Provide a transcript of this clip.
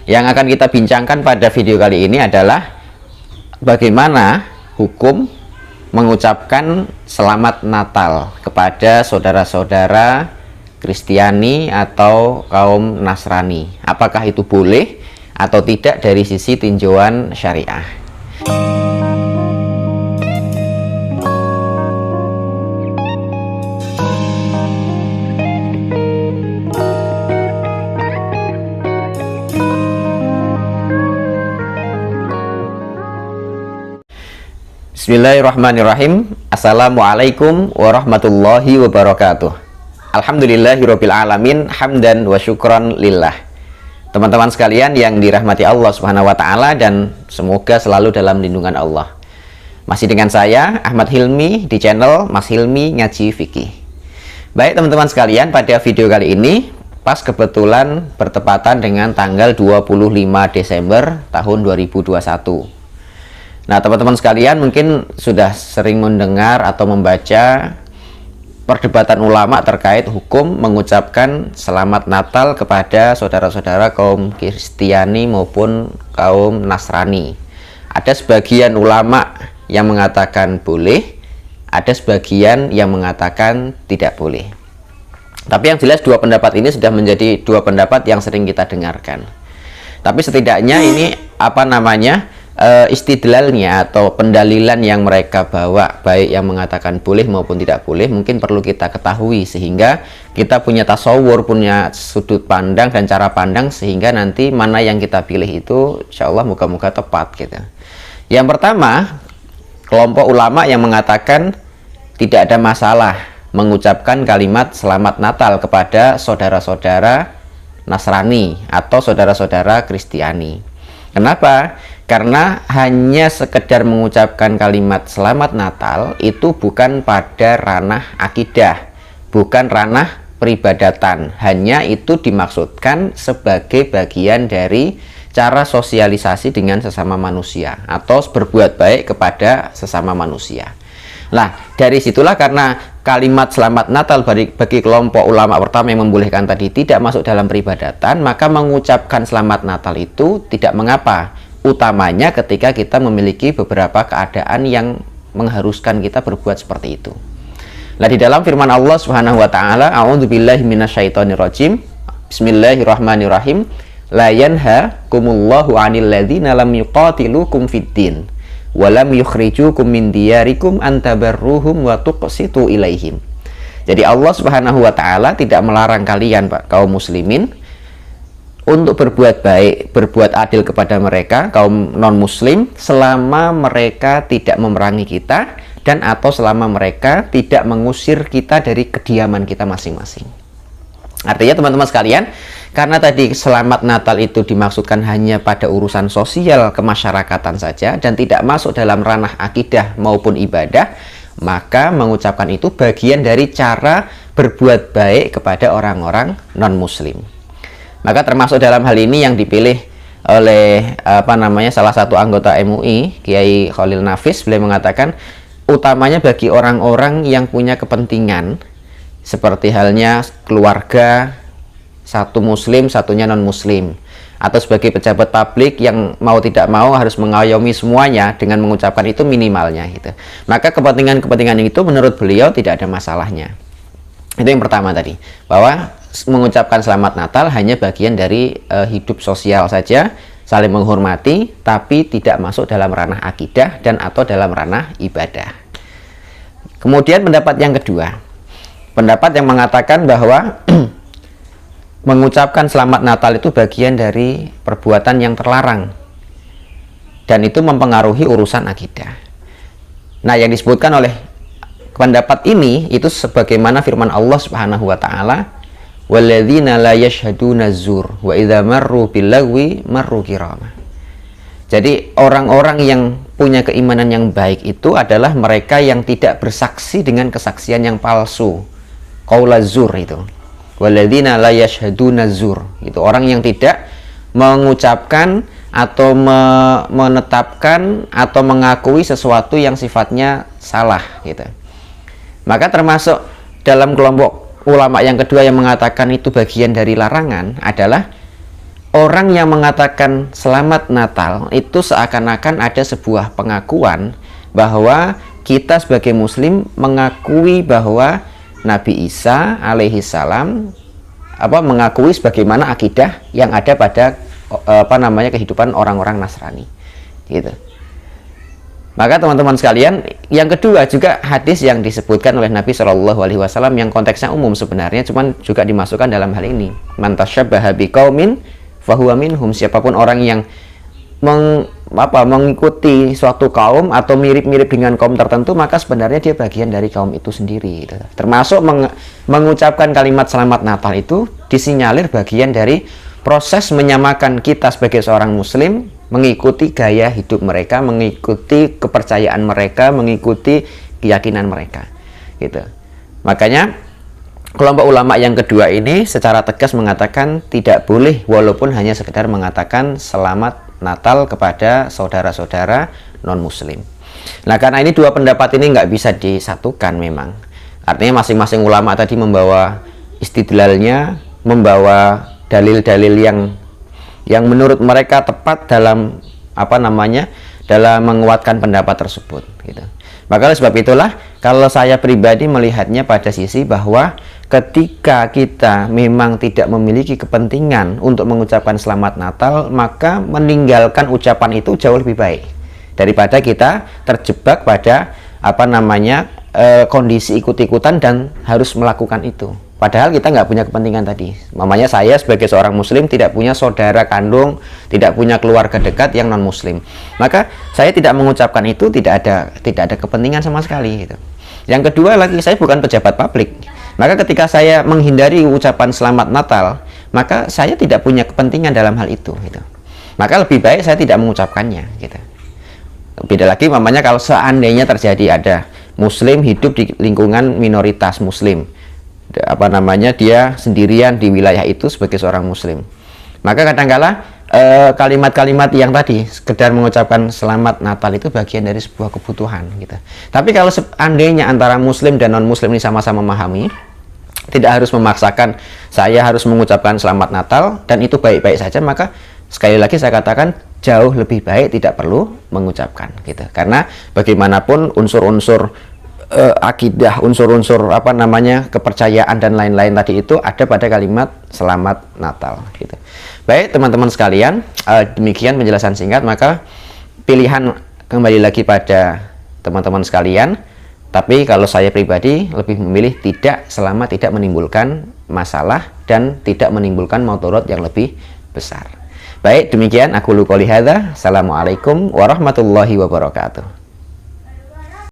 Yang akan kita bincangkan pada video kali ini adalah bagaimana hukum mengucapkan selamat Natal kepada saudara-saudara Kristiani atau kaum Nasrani. Apakah itu boleh atau tidak dari sisi tinjauan syariah? Bismillahirrahmanirrahim. Assalamualaikum warahmatullahi wabarakatuh. Alhamdulillahirabbil alamin, hamdan wa syukran lillah. Teman-teman sekalian yang dirahmati Allah Subhanahu wa taala dan semoga selalu dalam lindungan Allah. Masih dengan saya Ahmad Hilmi di channel Mas Hilmi Ngaji Fikih. Baik teman-teman sekalian, pada video kali ini pas kebetulan bertepatan dengan tanggal 25 Desember tahun 2021. Nah, teman-teman sekalian mungkin sudah sering mendengar atau membaca perdebatan ulama terkait hukum mengucapkan selamat Natal kepada saudara-saudara kaum Kristiani maupun kaum Nasrani. Ada sebagian ulama yang mengatakan boleh, ada sebagian yang mengatakan tidak boleh. Tapi yang jelas dua pendapat ini sudah menjadi dua pendapat yang sering kita dengarkan. Tapi setidaknya ini istidlalnya atau pendalilan yang mereka bawa, baik yang mengatakan boleh maupun tidak boleh, mungkin perlu kita ketahui sehingga kita punya tasawur, punya sudut pandang dan cara pandang, sehingga nanti mana yang kita pilih itu insya Allah moga-moga tepat gitu. Yang pertama, kelompok ulama yang mengatakan tidak ada masalah mengucapkan kalimat selamat Natal kepada saudara-saudara Nasrani atau saudara-saudara Kristiani. Kenapa? Karena hanya sekedar mengucapkan kalimat selamat Natal itu bukan pada ranah akidah, bukan ranah peribadatan. Hanya itu dimaksudkan sebagai bagian dari cara sosialisasi dengan sesama manusia atau berbuat baik kepada sesama manusia. Nah, dari situlah karena kalimat selamat Natal bagi kelompok ulama pertama yang membolehkan tadi tidak masuk dalam peribadatan, maka mengucapkan selamat Natal itu tidak mengapa. Utamanya ketika kita memiliki beberapa keadaan yang mengharuskan kita berbuat seperti itu. Nah, di dalam firman Allah Subhanahu wa taala, a'udzubillahi minasyaitonirrajim. Bismillahirrahmanirrahim. La yanhakumullahu 'anil ladzina lam yuqatilukum fiddin wa lam yukhrijukum min diyarikum an tabarruhum wa tuqsitu ilaihim. Jadi Allah Subhanahu wa taala tidak melarang kalian, Pak, kaum muslimin, untuk berbuat baik, berbuat adil kepada mereka, kaum non-muslim, selama mereka tidak memerangi kita dan atau selama mereka tidak mengusir kita dari kediaman kita masing-masing. Artinya teman-teman sekalian, karena tadi selamat Natal itu dimaksudkan hanya pada urusan sosial kemasyarakatan saja dan tidak masuk dalam ranah akidah maupun ibadah, maka mengucapkan itu bagian dari cara berbuat baik kepada orang-orang non-muslim. Maka termasuk dalam hal ini yang dipilih oleh salah satu anggota MUI, Kiai Khalil Nafis, beliau mengatakan utamanya bagi orang-orang yang punya kepentingan seperti halnya keluarga, satu muslim satunya non muslim, atau sebagai pejabat publik yang mau tidak mau harus mengayomi semuanya dengan mengucapkan itu minimalnya gitu. Maka kepentingan-kepentingan itu menurut beliau tidak ada masalahnya. Itu yang pertama tadi, bahwa mengucapkan selamat Natal hanya bagian dari hidup sosial saja, saling menghormati, tapi tidak masuk dalam ranah akidah dan atau dalam ranah ibadah. Kemudian pendapat yang kedua, pendapat yang mengatakan bahwa mengucapkan selamat Natal itu bagian dari perbuatan yang terlarang dan itu mempengaruhi urusan akidah. Nah, yang disebutkan oleh pendapat ini itu sebagaimana firman Allah Subhanahu wa taala, walladzina la yashhaduna zur wa idza marru bil lagwi marru kirama. Jadi orang-orang yang punya keimanan yang baik itu adalah mereka yang tidak bersaksi dengan kesaksian yang palsu, qaula zur itu. Walladzina la yashhaduna zur, itu orang yang tidak mengucapkan atau menetapkan atau mengakui sesuatu yang sifatnya salah gitu. Maka termasuk dalam kelompok ulama yang kedua yang mengatakan itu bagian dari larangan adalah orang yang mengatakan selamat Natal itu seakan-akan ada sebuah pengakuan bahwa kita sebagai muslim mengakui bahwa Nabi Isa alaihi salam mengakui sebagaimana akidah yang ada pada kehidupan orang-orang Nasrani gitu. Maka teman-teman sekalian, yang kedua juga hadis yang disebutkan oleh Nabi Shallallahu Alaihi Wasallam yang konteksnya umum sebenarnya, cuman juga dimasukkan dalam hal ini. Man tasyabbaha biqaumin fahuwa minhum. Siapapun orang yang mengikuti suatu kaum atau mirip-mirip dengan kaum tertentu, maka sebenarnya dia bagian dari kaum itu sendiri. Gitu. Termasuk mengucapkan kalimat selamat Natal itu disinyalir bagian dari proses menyamakan kita sebagai seorang muslim, mengikuti gaya hidup mereka, mengikuti kepercayaan mereka, mengikuti keyakinan mereka gitu. Makanya kelompok ulama yang kedua ini secara tegas mengatakan tidak boleh walaupun hanya sekedar mengatakan selamat Natal kepada saudara-saudara non muslim. Nah, karena ini dua pendapat ini nggak bisa disatukan memang. Artinya masing-masing ulama tadi membawa istidlalnya, membawa dalil-dalil yang menurut mereka tepat dalam dalam menguatkan pendapat tersebut gitu. Maka oleh sebab itulah kalau saya pribadi melihatnya pada sisi bahwa ketika kita memang tidak memiliki kepentingan untuk mengucapkan selamat Natal, maka meninggalkan ucapan itu jauh lebih baik daripada kita terjebak pada kondisi ikut-ikutan dan harus melakukan itu. Padahal kita nggak punya kepentingan tadi. Mamanya saya sebagai seorang muslim tidak punya saudara kandung, tidak punya keluarga dekat yang non muslim. Maka saya tidak mengucapkan itu, tidak ada kepentingan sama sekali gitu. Yang kedua lagi, saya bukan pejabat publik. Maka ketika saya menghindari ucapan selamat Natal, maka saya tidak punya kepentingan dalam hal itu gitu. Maka lebih baik saya tidak mengucapkannya gitu. Beda lagi mamanya kalau seandainya terjadi ada muslim hidup di lingkungan minoritas muslim, dia sendirian di wilayah itu sebagai seorang muslim, maka kadangkala kalimat-kalimat yang tadi sekedar mengucapkan selamat Natal itu bagian dari sebuah kebutuhan gitu. Tapi kalau seandainya antara muslim dan non muslim ini sama-sama memahami, tidak harus memaksakan saya harus mengucapkan selamat Natal dan itu baik-baik saja, maka sekali lagi saya katakan jauh lebih baik tidak perlu mengucapkan gitu. Karena bagaimanapun unsur-unsur akidah, unsur-unsur kepercayaan dan lain-lain tadi itu ada pada kalimat selamat Natal gitu. Baik teman-teman sekalian, demikian penjelasan singkat. Maka pilihan kembali lagi pada teman-teman sekalian, tapi kalau saya pribadi lebih memilih tidak selama tidak menimbulkan masalah dan tidak menimbulkan madarat yang lebih besar. Baik, demikian aku qouli hadza. Assalamualaikum warahmatullahi wabarakatuh.